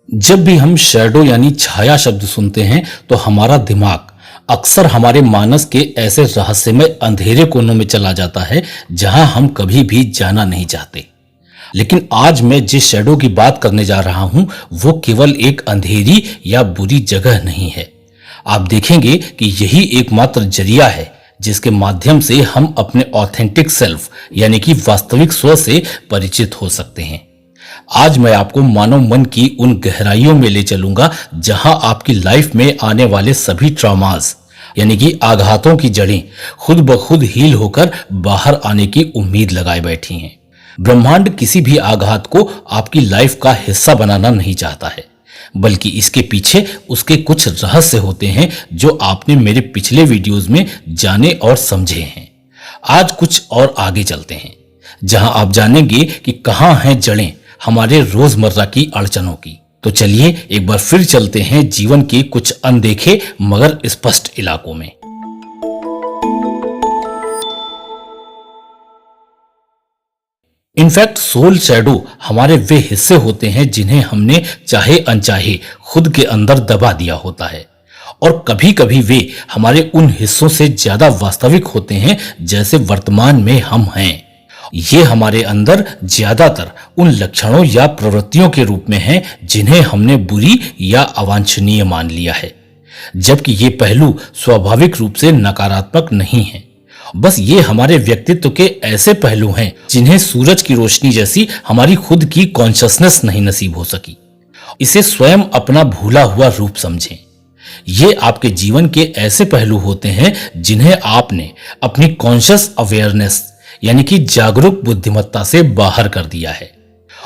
जब भी हम शैडो यानी छाया शब्द सुनते हैं तो हमारा दिमाग अक्सर हमारे मानस के ऐसे रहस्यमय अंधेरे कोनों में चला जाता है जहां हम कभी भी जाना नहीं चाहते। लेकिन आज मैं जिस शैडो की बात करने जा रहा हूं वो केवल एक अंधेरी या बुरी जगह नहीं है। आप देखेंगे कि यही एकमात्र जरिया है जिसके माध्यम से हम अपने ऑथेंटिक सेल्फ यानी कि वास्तविक स्व से परिचित हो सकते हैं। आज मैं आपको मानव मन की उन गहराइयों में ले चलूंगा जहां आपकी लाइफ में आने वाले सभी ट्रॉमास यानी कि आघातों की जड़ें खुद ब खुद हील होकर बाहर आने की उम्मीद लगाए बैठी हैं। ब्रह्मांड किसी भी आघात को आपकी लाइफ का हिस्सा बनाना नहीं चाहता है, बल्कि इसके पीछे उसके कुछ रहस्य होते हैं जो आपने मेरे पिछले वीडियोस में जाने और समझे हैं। आज कुछ और आगे चलते हैं जहां आप जानेंगे कि कहां हैं जड़ें हमारे रोजमर्रा की अड़चनों की। तो चलिए एक बार फिर चलते हैं जीवन के कुछ अनदेखे मगर स्पष्ट इलाकों में। इनफैक्ट सोल शैडो हमारे वे हिस्से होते हैं जिन्हें हमने चाहे अनचाहे खुद के अंदर दबा दिया होता है, और कभी कभी वे हमारे उन हिस्सों से ज्यादा वास्तविक होते हैं जैसे वर्तमान में हम हैं। ये हमारे अंदर ज्यादातर उन लक्षणों या प्रवृत्तियों के रूप में हैं जिन्हें हमने बुरी या अवांछनीय मान लिया है, जबकि ये पहलू स्वाभाविक रूप से नकारात्मक नहीं हैं। बस ये हमारे व्यक्तित्व के ऐसे पहलू हैं जिन्हें सूरज की रोशनी जैसी हमारी खुद की कॉन्शियसनेस नहीं नसीब हो सकी। इसे स्वयं अपना भूला हुआ रूप समझें। ये आपके जीवन के ऐसे पहलू होते हैं जिन्हें आपने अपनी कॉन्शियस अवेयरनेस यानी कि जागरूक बुद्धिमत्ता से बाहर कर दिया है।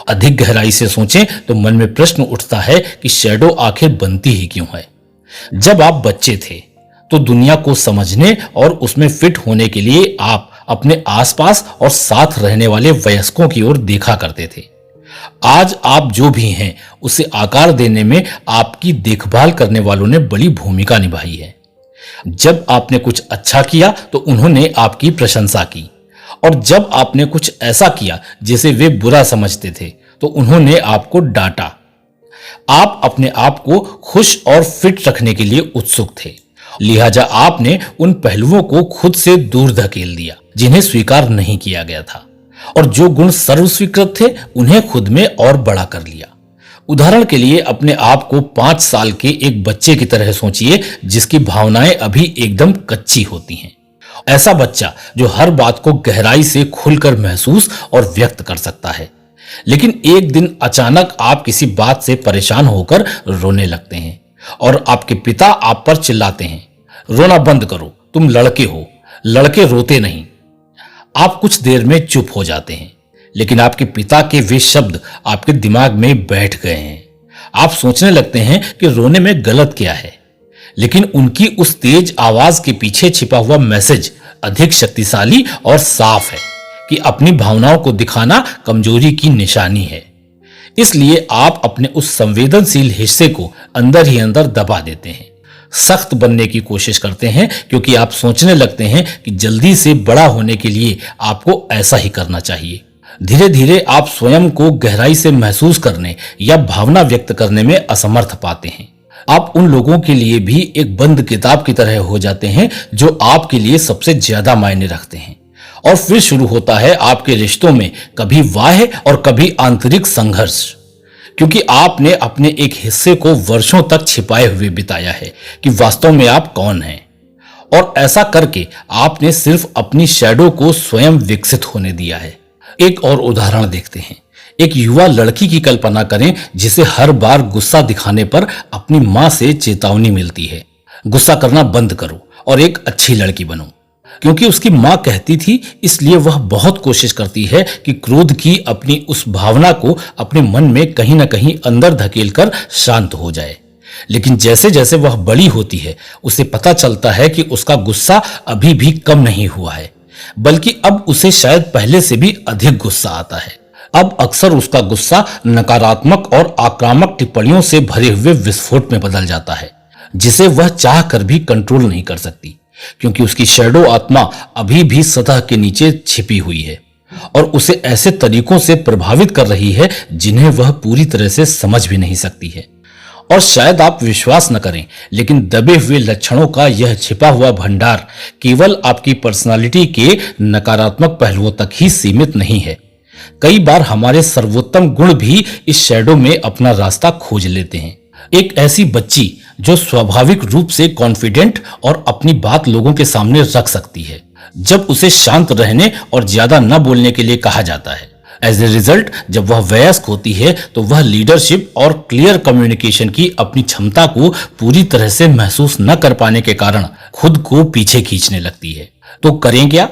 अधिक गहराई से सोचें तो मन में प्रश्न उठता है कि शैडो आखिर बनती ही क्यों है। जब आप बच्चे थे तो दुनिया को समझने और उसमें फिट होने के लिए आप अपने आसपास और साथ रहने वाले वयस्कों की ओर देखा करते थे। आज आप जो भी हैं उसे आकार देने में आपकी देखभाल करने वालों ने बड़ी भूमिका निभाई है। जब आपने कुछ अच्छा किया तो उन्होंने आपकी प्रशंसा की, और जब आपने कुछ ऐसा किया जिसे वे बुरा समझते थे तो उन्होंने आपको डांटा। आप अपने आप को खुश और फिट रखने के लिए उत्सुक थे, लिहाजा आपने उन पहलुओं को खुद से दूर धकेल दिया जिन्हें स्वीकार नहीं किया गया था, और जो गुण सर्वस्वीकृत थे उन्हें खुद में और बड़ा कर लिया। उदाहरण के लिए अपने आप को 5 साल के एक बच्चे की तरह सोचिए जिसकी भावनाएं अभी एकदम कच्ची होती हैं। ऐसा बच्चा जो हर बात को गहराई से खुलकर महसूस और व्यक्त कर सकता है, लेकिन एक दिन अचानक आप किसी बात से परेशान होकर रोने लगते हैं और आपके पिता आप पर चिल्लाते हैं, रोना बंद करो, तुम लड़के हो, लड़के रोते नहीं। आप कुछ देर में चुप हो जाते हैं, लेकिन आपके पिता के वे शब्द आपके दिमाग में बैठ गए हैं। आप सोचने लगते हैं कि रोने में गलत क्या है, लेकिन उनकी उस तेज आवाज के पीछे छिपा हुआ मैसेज अधिक शक्तिशाली और साफ है कि अपनी भावनाओं को दिखाना कमजोरी की निशानी है। इसलिए आप अपने उस संवेदनशील हिस्से को अंदर ही अंदर दबा देते हैं, सख्त बनने की कोशिश करते हैं, क्योंकि आप सोचने लगते हैं कि जल्दी से बड़ा होने के लिए आपको ऐसा ही करना चाहिए। धीरे धीरे आप स्वयं को गहराई से महसूस करने या भावना व्यक्त करने में असमर्थ पाते हैं। आप उन लोगों के लिए भी एक बंद किताब की तरह हो जाते हैं जो आपके लिए सबसे ज्यादा मायने रखते हैं, और फिर शुरू होता है आपके रिश्तों में कभी बाह्य और कभी आंतरिक संघर्ष, क्योंकि आपने अपने एक हिस्से को वर्षों तक छिपाए हुए बिताया है कि वास्तव में आप कौन हैं, और ऐसा करके आपने सिर्फ अपनी शैडो को स्वयं विकसित होने दिया है। एक और उदाहरण देखते हैं। एक युवा लड़की की कल्पना करें जिसे हर बार गुस्सा दिखाने पर अपनी मां से चेतावनी मिलती है, गुस्सा करना बंद करो और एक अच्छी लड़की बनो। क्योंकि उसकी मां कहती थी, इसलिए वह बहुत कोशिश करती है कि क्रोध की अपनी उस भावना को अपने मन में कहीं ना कहीं अंदर धकेलकर शांत हो जाए। लेकिन जैसे जैसे वह बड़ी होती है उसे पता चलता है कि उसका गुस्सा अभी भी कम नहीं हुआ है, बल्कि अब उसे शायद पहले से भी अधिक गुस्सा आता है। अब अक्सर उसका गुस्सा नकारात्मक और आक्रामक टिप्पणियों से भरे हुए विस्फोट में बदल जाता है, जिसे वह चाह कर भी कंट्रोल नहीं कर सकती, क्योंकि उसकी शैडो आत्मा अभी भी सतह के नीचे छिपी हुई है। और उसे ऐसे तरीकों से प्रभावित कर रही है जिन्हें वह पूरी तरह से समझ भी नहीं सकती है। और शायद आप विश्वास न करें, लेकिन दबे हुए लक्षणों का यह छिपा हुआ भंडार केवल आपकी पर्सनालिटी के नकारात्मक पहलुओं तक ही सीमित नहीं है। कई बार हमारे सर्वोत्तम गुण भी इस शैडो में अपना रास्ता खोज लेते हैं। एक ऐसी बच्ची जो स्वाभाविक रूप से कॉन्फिडेंट और अपनी बात लोगों के सामने रख सकती है, जब उसे शांत रहने और ज्यादा न बोलने के लिए कहा जाता है। एज ए रिजल्ट, जब वह वयस्क होती है तो वह लीडरशिप और क्लियर कम्युनिकेशन की अपनी क्षमता को पूरी तरह से महसूस न कर पाने के कारण खुद को पीछे खींचने लगती है। तो करें क्या?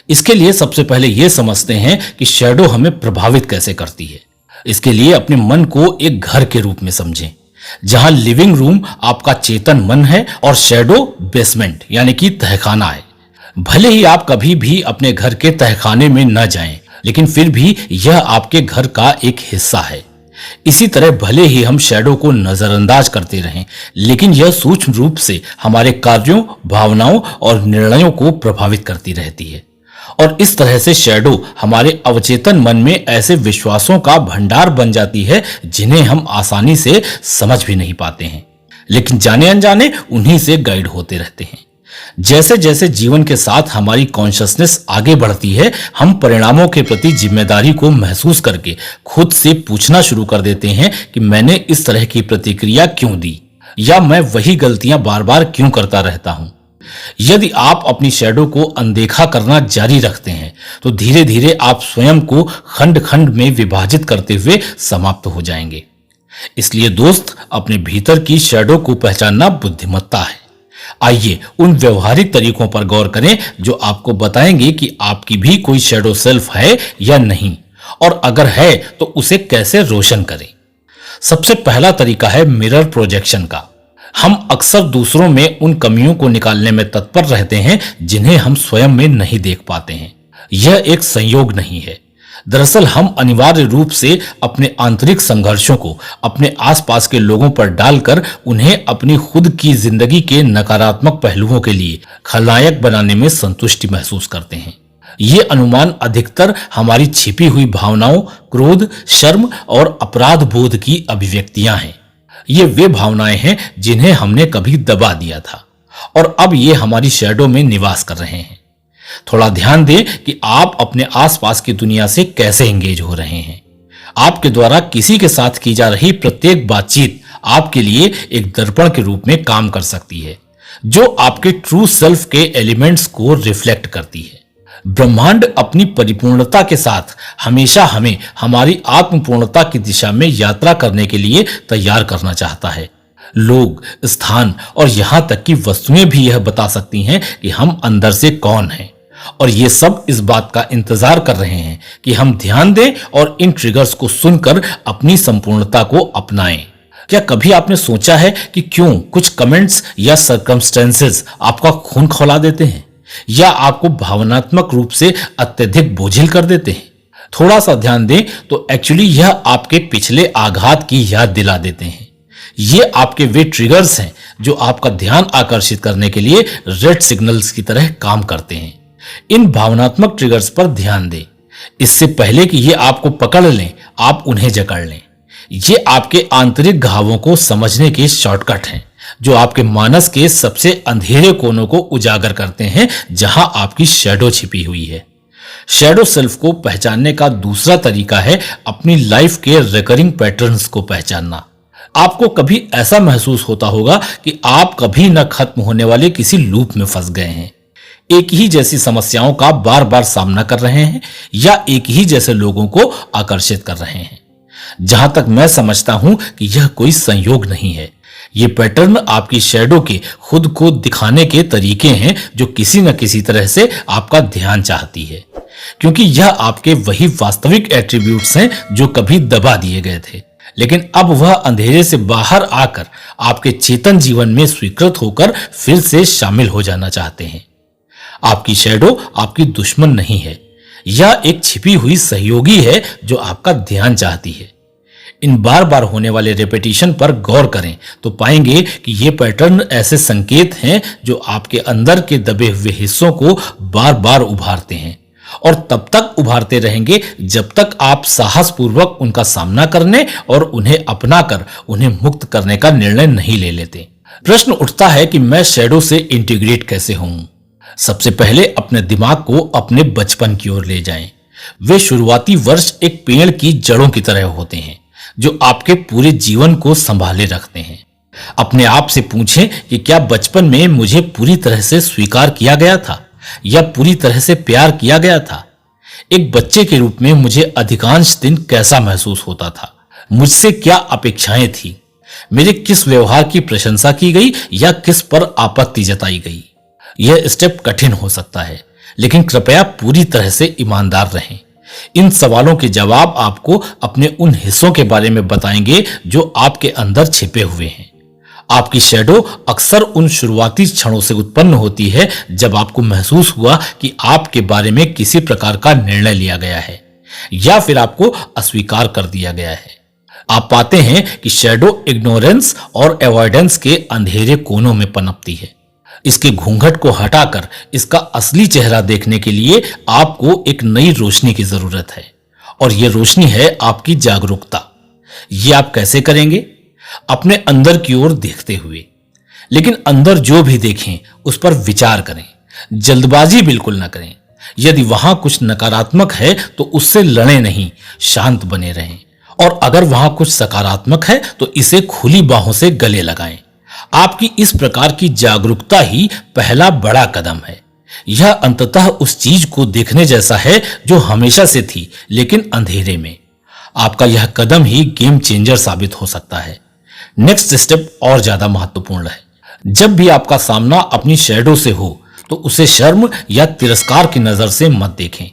इसके लिए सबसे पहले यह समझते हैं कि शैडो हमें प्रभावित कैसे करती है। इसके लिए अपने मन को एक घर के रूप में समझें, जहां लिविंग रूम आपका चेतन मन है और शैडो बेसमेंट यानी कि तहखाना है। भले ही आप कभी भी अपने घर के तहखाने में न जाएं, लेकिन फिर भी यह आपके घर का एक हिस्सा है। इसी तरह भले ही हम शैडो को नजरअंदाज करते रहें, लेकिन यह सूक्ष्म रूप से हमारे कार्यों, भावनाओं और निर्णयों को प्रभावित करती रहती है। और इस तरह से शैडो हमारे अवचेतन मन में ऐसे विश्वासों का भंडार बन जाती है जिन्हें हम आसानी से समझ भी नहीं पाते हैं, लेकिन जाने अनजाने उन्हीं से गाइड होते रहते हैं। जैसे जैसे जीवन के साथ हमारी कॉन्शसनेस आगे बढ़ती है, हम परिणामों के प्रति जिम्मेदारी को महसूस करके खुद से पूछना शुरू कर देते हैं कि मैंने इस तरह की प्रतिक्रिया क्यों दी, या मैं वही गलतियां बार बार क्यों करता रहता हूं। यदि आप अपनी शैडो को अनदेखा करना जारी रखते हैं तो धीरे धीरे आप स्वयं को खंड खंड में विभाजित करते हुए समाप्त हो जाएंगे। इसलिए दोस्त, अपने भीतर की शैडो को पहचानना बुद्धिमत्ता है। आइए उन व्यवहारिक तरीकों पर गौर करें जो आपको बताएंगे कि आपकी भी कोई शैडो सेल्फ है या नहीं, और अगर है तो उसे कैसे रोशन करें। सबसे पहला तरीका है मिरर प्रोजेक्शन का। हम अक्सर दूसरों में उन कमियों को निकालने में तत्पर रहते हैं जिन्हें हम स्वयं में नहीं देख पाते हैं। यह एक संयोग नहीं है। दरअसल हम अनिवार्य रूप से अपने आंतरिक संघर्षों को अपने आसपास के लोगों पर डालकर उन्हें अपनी खुद की जिंदगी के नकारात्मक पहलुओं के लिए खलनायक बनाने में संतुष्टि महसूस करते हैं। ये अनुमान अधिकतर हमारी छिपी हुई भावनाओं, क्रोध, शर्म और अपराध बोध की अभिव्यक्तियां हैं। ये वे भावनाएं हैं जिन्हें हमने कभी दबा दिया था और अब ये हमारी शैडो में निवास कर रहे हैं। थोड़ा ध्यान दें कि आप अपने आसपास की दुनिया से कैसे एंगेज हो रहे हैं। आपके द्वारा किसी के साथ की जा रही प्रत्येक बातचीत आपके लिए एक दर्पण के रूप में काम कर सकती है, जो आपके ट्रू सेल्फ के एलिमेंट्स को रिफ्लेक्ट करती है। ब्रह्मांड अपनी परिपूर्णता के साथ हमेशा हमें हमारी आत्मपूर्णता की दिशा में यात्रा करने के लिए तैयार करना चाहता है। लोग, स्थान और यहां तक कि वस्तुएं भी यह बता सकती हैं कि हम अंदर से कौन हैं, और ये सब इस बात का इंतजार कर रहे हैं कि हम ध्यान दें और इन ट्रिगर्स को सुनकर अपनी संपूर्णता को अपनाएं। क्या कभी आपने सोचा है कि क्यों कुछ कमेंट्स या सर्कमस्टेंसेस आपका खून खौला देते हैं या आपको भावनात्मक रूप से अत्यधिक बोझिल कर देते हैं? थोड़ा सा ध्यान दें तो एक्चुअली यह आपके पिछले आघात की याद दिला देते हैं। ये आपके वे ट्रिगर्स हैं जो आपका ध्यान आकर्षित करने के लिए रेड सिग्नल्स की तरह काम करते हैं। इन भावनात्मक ट्रिगर्स पर ध्यान दें। इससे पहले कि ये आपको पकड़ लें, आप उन्हें जकड़ लें। ये आपके आंतरिक घावों को समझने के शॉर्टकट हैं जो आपके मानस के सबसे अंधेरे कोनों को उजागर करते हैं, जहां आपकी शैडो छिपी हुई है। शैडो सेल्फ को पहचानने का दूसरा तरीका है अपनी लाइफ के रिकरिंग पैटर्न्स को पहचानना। आपको कभी ऐसा महसूस होता होगा कि आप कभी न खत्म होने वाले किसी लूप में फंस गए हैं, एक ही जैसी समस्याओं का बार बार सामना कर रहे हैं या एक ही जैसे लोगों को आकर्षित कर रहे हैं। जहां तक मैं समझता हूं कि यह कोई संयोग नहीं है। ये पैटर्न आपकी शैडो के खुद को दिखाने के तरीके हैं जो किसी न किसी तरह से आपका ध्यान चाहती है, क्योंकि यह आपके वही वास्तविक एट्रीब्यूट्स हैं जो कभी दबा दिए गए थे, लेकिन अब वह अंधेरे से बाहर आकर आपके चेतन जीवन में स्वीकृत होकर फिर से शामिल हो जाना चाहते हैं। आपकी शैडो आपकी दुश्मन नहीं है, यह एक छिपी हुई सहयोगी है जो आपका ध्यान चाहती है। इन बार बार होने वाले रेपिटेशन पर गौर करें तो पाएंगे कि ये पैटर्न ऐसे संकेत हैं जो आपके अंदर के दबे हुए हिस्सों को बार बार उभारते हैं और तब तक उभारते रहेंगे जब तक आप साहसपूर्वक उनका सामना करने और उन्हें अपनाकर उन्हें मुक्त करने का निर्णय नहीं ले लेते। प्रश्न उठता है कि मैं शैडो से इंटीग्रेट कैसे हूं। सबसे पहले अपने दिमाग को अपने बचपन की ओर ले जाएं। वे शुरुआती वर्ष एक पेड़ की जड़ों की तरह होते हैं जो आपके पूरे जीवन को संभाले रखते हैं। अपने आप से पूछें कि क्या बचपन में मुझे पूरी तरह से स्वीकार किया गया था या पूरी तरह से प्यार किया गया था। एक बच्चे के रूप में मुझे अधिकांश दिन कैसा महसूस होता था, मुझसे क्या अपेक्षाएं थी, मेरे किस व्यवहार की प्रशंसा की गई या किस पर आपत्ति जताई गई। यह स्टेप कठिन हो सकता है, लेकिन कृपया पूरी तरह से ईमानदार रहें। इन सवालों के जवाब आपको अपने उन हिस्सों के बारे में बताएंगे जो आपके अंदर छिपे हुए हैं। आपकी शैडो अक्सर उन शुरुआती क्षणों से उत्पन्न होती है जब आपको महसूस हुआ कि आपके बारे में किसी प्रकार का निर्णय लिया गया है या फिर आपको अस्वीकार कर दिया गया है। आप पाते हैं कि शैडो इग्नोरेंस और अवॉइडेंस के अंधेरे कोनों में पनपती है। इसके घूंघट को हटाकर इसका असली चेहरा देखने के लिए आपको एक नई रोशनी की जरूरत है, और यह रोशनी है आपकी जागरूकता। यह आप कैसे करेंगे? अपने अंदर की ओर देखते हुए, लेकिन अंदर जो भी देखें उस पर विचार करें। जल्दबाजी बिल्कुल न करें। यदि वहां कुछ नकारात्मक है तो उससे लड़ें नहीं, शांत बने रहें। और अगर वहां कुछ सकारात्मक है तो इसे खुली बाहों से गले लगाएं। आपकी इस प्रकार की जागरूकता ही पहला बड़ा कदम है। यह अंततः उस चीज को देखने जैसा है जो हमेशा से थी, लेकिन अंधेरे में। आपका यह कदम ही गेम चेंजर साबित हो सकता है। नेक्स्ट स्टेप और ज्यादा महत्वपूर्ण है। जब भी आपका सामना अपनी शैडो से हो तो उसे शर्म या तिरस्कार की नजर से मत देखें।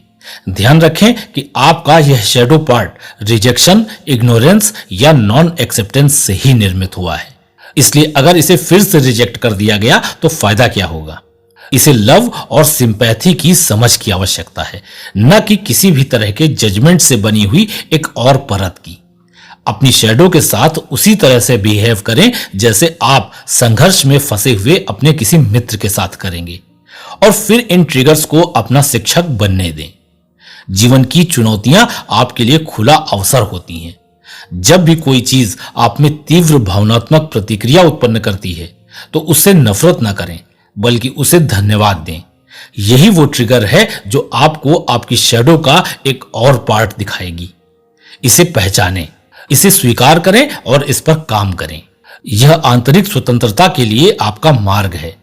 ध्यान रखें कि आपका यह शैडो पार्ट रिजेक्शन, इग्नोरेंस या नॉन एक्सेप्टेंस से ही निर्मित हुआ है। इसलिए अगर इसे फिर से रिजेक्ट कर दिया गया तो फायदा क्या होगा? इसे लव और सिंपैथी की समझ की आवश्यकता है, न कि किसी भी तरह के जजमेंट से बनी हुई एक और परत की। अपनी शैडो के साथ उसी तरह से बिहेव करें जैसे आप संघर्ष में फंसे हुए अपने किसी मित्र के साथ करेंगे, और फिर इन ट्रिगर्स को अपना शिक्षक बनने दें। जीवन की चुनौतियां आपके लिए खुला अवसर होती हैं। जब भी कोई चीज आप में तीव्र भावनात्मक प्रतिक्रिया उत्पन्न करती है तो उससे नफरत न करें, बल्कि उसे धन्यवाद दें। यही वो ट्रिगर है जो आपको आपकी शैडो का एक और पार्ट दिखाएगी। इसे पहचानें, इसे स्वीकार करें और इस पर काम करें। यह आंतरिक स्वतंत्रता के लिए आपका मार्ग है।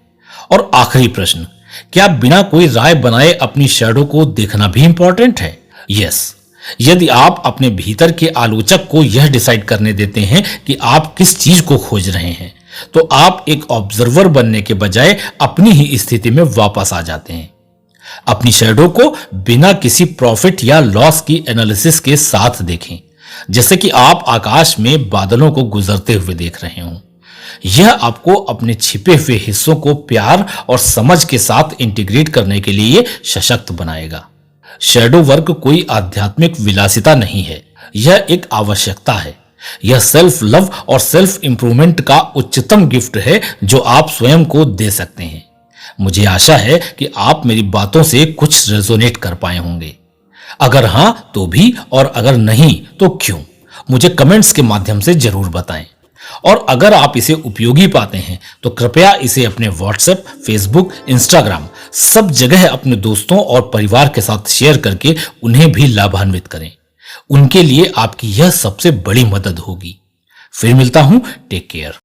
और आखिरी प्रश्न, क्या बिना कोई राय बनाए अपनी शैडो को देखना भी इंपॉर्टेंट है? यस। यदि आप अपने भीतर के आलोचक को यह डिसाइड करने देते हैं कि आप किस चीज को खोज रहे हैं, तो आप एक ऑब्जर्वर बनने के बजाय अपनी ही स्थिति में वापस आ जाते हैं। अपनी शैडो को बिना किसी प्रॉफिट या लॉस की एनालिसिस के साथ देखें, जैसे कि आप आकाश में बादलों को गुजरते हुए देख रहे हों। यह आपको अपने छिपे हुए हिस्सों को प्यार और समझ के साथ इंटीग्रेट करने के लिए सशक्त बनाएगा। शैडो वर्क कोई आध्यात्मिक विलासिता नहीं है, यह एक आवश्यकता है। यह सेल्फ लव और सेल्फ इंप्रूवमेंट का उच्चतम गिफ्ट है जो आप स्वयं को दे सकते हैं। मुझे आशा है कि आप मेरी बातों से कुछ रेजोनेट कर पाए होंगे। अगर हां तो भी, और अगर नहीं तो क्यों, मुझे कमेंट्स के माध्यम से जरूर बताएं। और अगर आप इसे उपयोगी पाते हैं तो कृपया इसे अपने व्हाट्सएप, फेसबुक, इंस्टाग्राम सब जगह अपने दोस्तों और परिवार के साथ शेयर करके उन्हें भी लाभान्वित करें। उनके लिए आपकी यह सबसे बड़ी मदद होगी। फिर मिलता हूं। Take care.